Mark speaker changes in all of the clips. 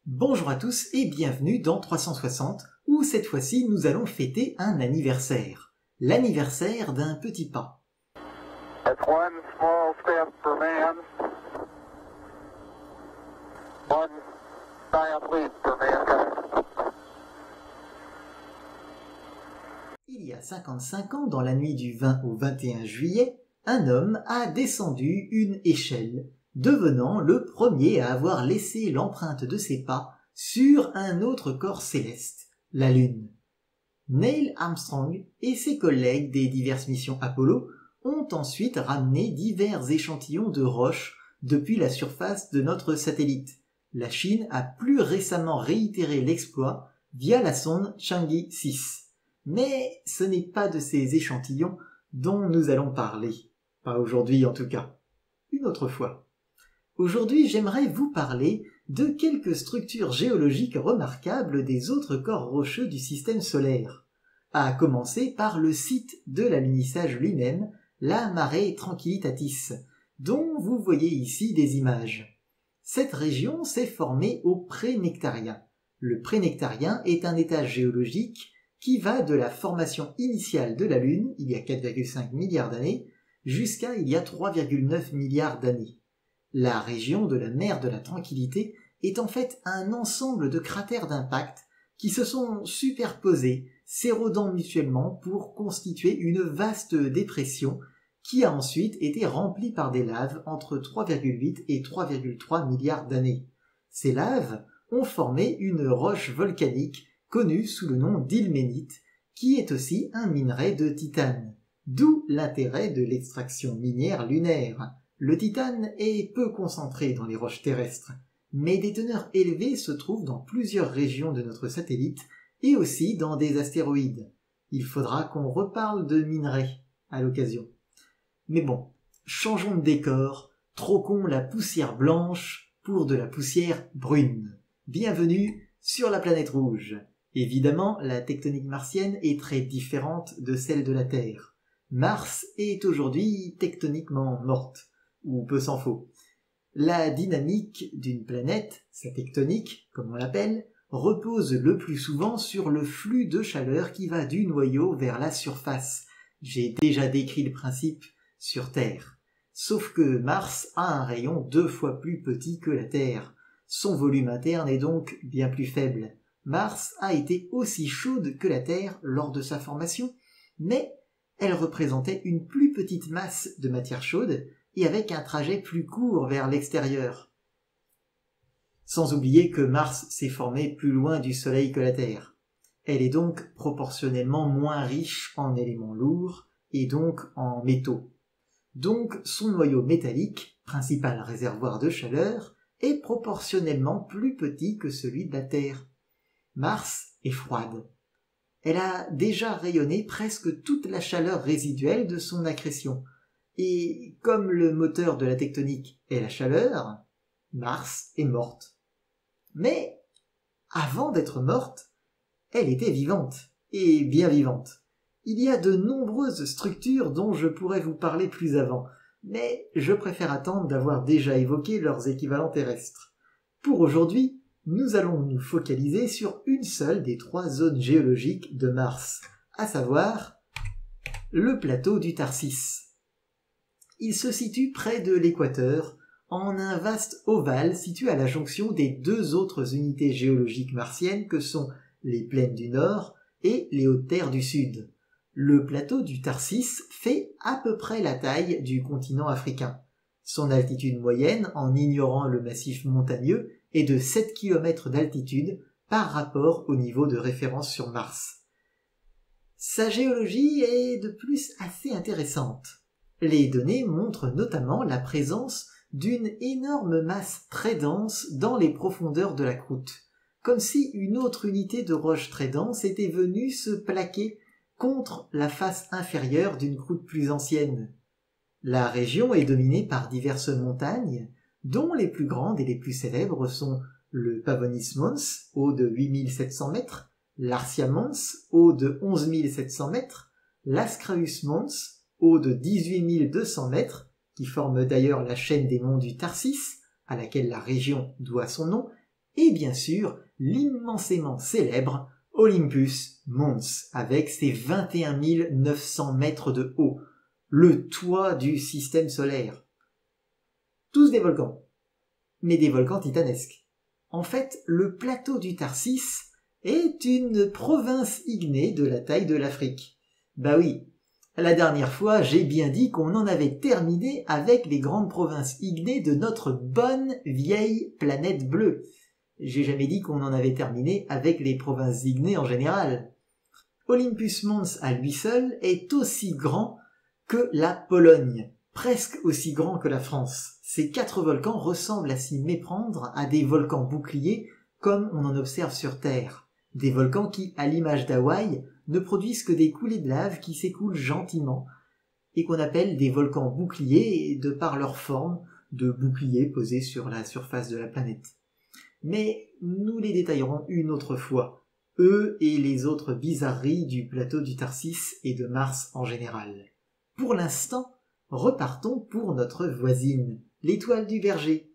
Speaker 1: Bonjour à tous et bienvenue dans 360 où cette fois-ci nous allons fêter un anniversaire. L'anniversaire d'un petit pas.
Speaker 2: That's one small step for man, one giant leap for mankind.
Speaker 1: Il y a 55 ans, dans la nuit du 20 au 21 juillet, un homme a descendu une échelle, devenant le premier à avoir laissé l'empreinte de ses pas sur un autre corps céleste, la Lune. Neil Armstrong et ses collègues des diverses missions Apollo ont ensuite ramené divers échantillons de roches depuis la surface de notre satellite. La Chine a plus récemment réitéré l'exploit via la sonde Chang'e 6. Mais ce n'est pas de ces échantillons dont nous allons parler. Pas aujourd'hui en tout cas. Une autre fois. Aujourd'hui, j'aimerais vous parler de quelques structures géologiques remarquables des autres corps rocheux du système solaire. À commencer par le site de l'alunissage lui-même, la Mare Tranquillitatis, dont vous voyez ici des images. Cette région s'est formée au Prénectarien. Le Prénectarien est un état géologique qui va de la formation initiale de la Lune, il y a 4,5 milliards d'années, jusqu'à il y a 3,9 milliards d'années. La région de la mer de la Tranquillité est en fait un ensemble de cratères d'impact qui se sont superposés, s'érodant mutuellement pour constituer une vaste dépression qui a ensuite été remplie par des laves entre 3,8 et 3,3 milliards d'années. Ces laves ont formé une roche volcanique connue sous le nom d'ilménite, qui est aussi un minerai de titane, d'où l'intérêt de l'extraction minière lunaire. Le titane est peu concentré dans les roches terrestres, mais des teneurs élevées se trouvent dans plusieurs régions de notre satellite et aussi dans des astéroïdes. Il faudra qu'on reparle de minerais à l'occasion. Mais bon, changeons de décor, troquons la poussière blanche pour de la poussière brune. Bienvenue sur la planète rouge. Évidemment, la tectonique martienne est très différente de celle de la Terre. Mars est aujourd'hui tectoniquement morte, ou peu s'en faut. La dynamique d'une planète, sa tectonique, comme on l'appelle, repose le plus souvent sur le flux de chaleur qui va du noyau vers la surface. J'ai déjà décrit le principe sur Terre. Sauf que Mars a un rayon 2 fois plus petit que la Terre. Son volume interne est donc bien plus faible. Mars a été aussi chaude que la Terre lors de sa formation, mais elle représentait une plus petite masse de matière chaude et avec un trajet plus court vers l'extérieur. Sans oublier que Mars s'est formé plus loin du Soleil que la Terre. Elle est donc proportionnellement moins riche en éléments lourds et donc en métaux. Donc son noyau métallique, principal réservoir de chaleur, est proportionnellement plus petit que celui de la Terre. Mars est froide. Elle a déjà rayonné presque toute la chaleur résiduelle de son accrétion. Et comme le moteur de la tectonique est la chaleur, Mars est morte. Mais avant d'être morte, elle était vivante, et bien vivante. Il y a de nombreuses structures dont je pourrais vous parler plus avant, mais je préfère attendre d'avoir déjà évoqué leurs équivalents terrestres. Pour aujourd'hui, nous allons nous focaliser sur une seule des 3 zones géologiques de Mars, à savoir le plateau du Tharsis. Il se situe près de l'équateur, en un vaste ovale situé à la jonction des 2 autres unités géologiques martiennes que sont les plaines du Nord et les hautes terres du Sud. Le plateau du Tharsis fait à peu près la taille du continent africain. Son altitude moyenne, en ignorant le massif montagneux, est de 7 km d'altitude par rapport au niveau de référence sur Mars. Sa géologie est de plus assez intéressante. Les données montrent notamment la présence d'une énorme masse très dense dans les profondeurs de la croûte, comme si une autre unité de roche très dense était venue se plaquer contre la face inférieure d'une croûte plus ancienne. La région est dominée par diverses montagnes, dont les plus grandes et les plus célèbres sont le Pavonis Mons, haut de 8700 mètres, l'Arsia Mons, haut de 11 700 mètres, l'Ascraeus Mons, haut de 18 200 mètres, qui forme d'ailleurs la chaîne des monts du Tharsis, à laquelle la région doit son nom, et bien sûr l'immensément célèbre Olympus Mons avec ses 21 900 mètres de haut, le toit du système solaire. Tous des volcans, mais des volcans titanesques. En fait, le plateau du Tarsis est une province ignée de la taille de l'Afrique. Bah oui, la dernière fois, j'ai bien dit qu'on en avait terminé avec les grandes provinces ignées de notre bonne vieille planète bleue. J'ai jamais dit qu'on en avait terminé avec les provinces ignées en général. Olympus Mons à lui seul est aussi grand que la Pologne, presque aussi grand que la France. Ces 4 volcans ressemblent à s'y méprendre à des volcans boucliers comme on en observe sur Terre. Des volcans qui, à l'image d'Hawaï, ne produisent que des coulées de lave qui s'écoulent gentiment et qu'on appelle des volcans boucliers de par leur forme de boucliers posés sur la surface de la planète. Mais nous les détaillerons une autre fois, eux et les autres bizarreries du plateau du Tarsis et de Mars en général. Pour l'instant, repartons pour notre voisine, l'étoile du Verger.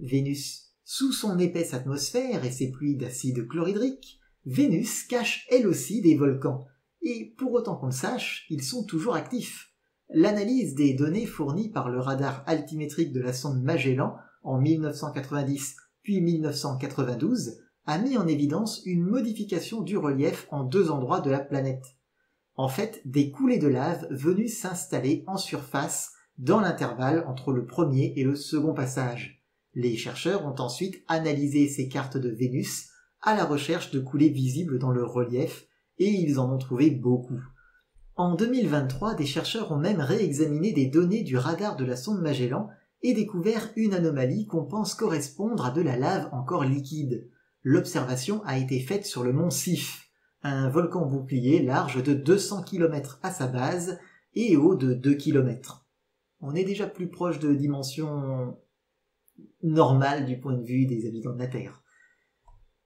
Speaker 1: Vénus. Sous son épaisse atmosphère et ses pluies d'acide chlorhydrique, Vénus cache elle aussi des volcans, et pour autant qu'on le sache, ils sont toujours actifs. L'analyse des données fournies par le radar altimétrique de la sonde Magellan en 1990 puis 1992 a mis en évidence une modification du relief en 2 endroits de la planète. En fait, des coulées de lave venues s'installer en surface dans l'intervalle entre le premier et le second passage. Les chercheurs ont ensuite analysé ces cartes de Vénus à la recherche de coulées visibles dans le relief et ils en ont trouvé beaucoup. En 2023, des chercheurs ont même réexaminé des données du radar de la sonde Magellan et découvert une anomalie qu'on pense correspondre à de la lave encore liquide. L'observation a été faite sur le mont Sif, un volcan bouclier large de 200 km à sa base et haut de 2 km. On est déjà plus proche de dimensions normales du point de vue des habitants de la Terre.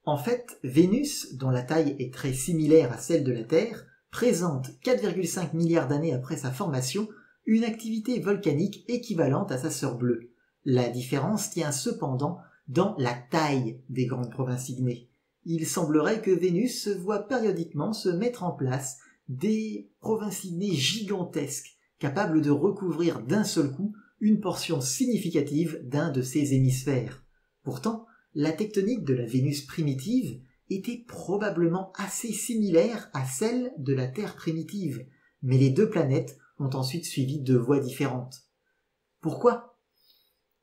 Speaker 1: En fait, Vénus, dont la taille est très similaire à celle de la Terre, présente 4,5 milliards d'années après sa formation une activité volcanique équivalente à sa sœur bleue. La différence tient cependant dans la taille des grandes provinces ignées. Il semblerait que Vénus voit périodiquement se mettre en place des provinces ignées gigantesques, capables de recouvrir d'un seul coup une portion significative d'un de ses hémisphères. Pourtant, la tectonique de la Vénus primitive était probablement assez similaire à celle de la Terre primitive, mais les 2 planètes ont ensuite suivi 2 voies différentes. Pourquoi ?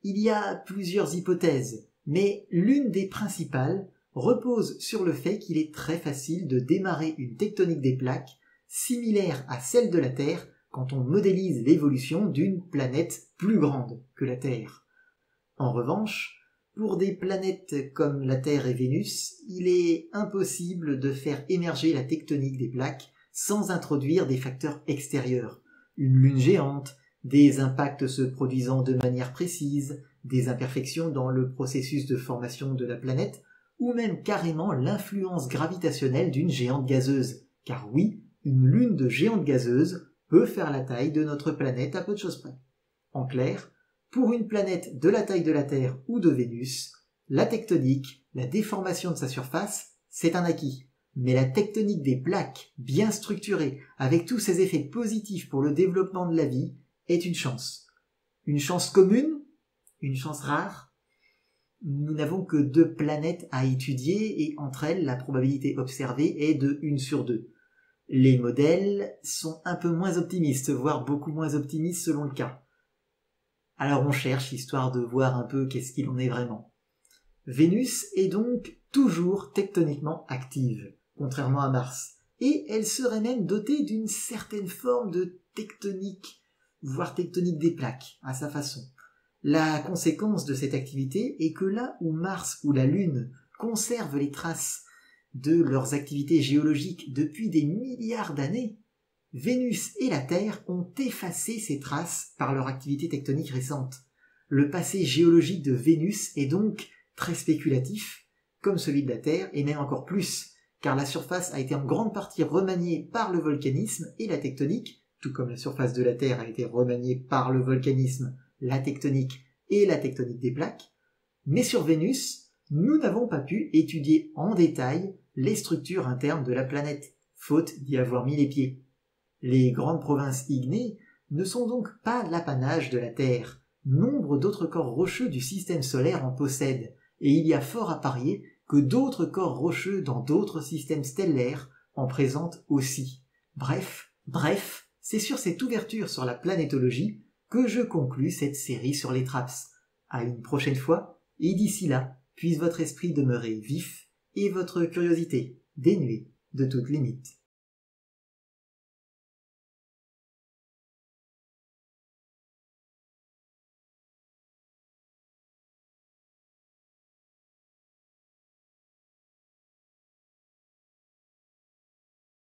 Speaker 1: Il y a plusieurs hypothèses, mais l'une des principales repose sur le fait qu'il est très facile de démarrer une tectonique des plaques similaire à celle de la Terre quand on modélise l'évolution d'une planète plus grande que la Terre. En revanche, pour des planètes comme la Terre et Vénus, il est impossible de faire émerger la tectonique des plaques sans introduire des facteurs extérieurs. Une lune géante, des impacts se produisant de manière précise, des imperfections dans le processus de formation de la planète, ou même carrément l'influence gravitationnelle d'une géante gazeuse. Car oui, une lune de géante gazeuse peut faire la taille de notre planète à peu de choses près. En clair, pour une planète de la taille de la Terre ou de Vénus, la tectonique, la déformation de sa surface, c'est un acquis. Mais la tectonique des plaques, bien structurée, avec tous ses effets positifs pour le développement de la vie, est une chance. Une chance commune? Une chance rare? Nous n'avons que 2 planètes à étudier et entre elles, la probabilité observée est de 1 sur 2. Les modèles sont un peu moins optimistes, voire beaucoup moins optimistes selon le cas. Alors on cherche histoire de voir un peu qu'est-ce qu'il en est vraiment. Vénus est donc toujours tectoniquement active, contrairement à Mars, et elle serait même dotée d'une certaine forme de tectonique, voire tectonique des plaques, à sa façon. La conséquence de cette activité est que là où Mars ou la Lune conservent les traces de leurs activités géologiques depuis des milliards d'années, Vénus et la Terre ont effacé ces traces par leur activité tectonique récente. Le passé géologique de Vénus est donc très spéculatif, comme celui de la Terre, et même encore plus, car la surface a été en grande partie remaniée par le volcanisme et la tectonique, tout comme la surface de la Terre a été remaniée par le volcanisme, la tectonique et la tectonique des plaques. Mais sur Vénus, nous n'avons pas pu étudier en détail les structures internes de la planète, faute d'y avoir mis les pieds. Les grandes provinces ignées ne sont donc pas l'apanage de la Terre. Nombre d'autres corps rocheux du système solaire en possèdent, et il y a fort à parier que d'autres corps rocheux dans d'autres systèmes stellaires en présentent aussi. Bref, c'est sur cette ouverture sur la planétologie que je conclus cette série sur les TRAPS. À une prochaine fois, et d'ici là, puisse votre esprit demeurer vif et votre curiosité dénuée de toute limite.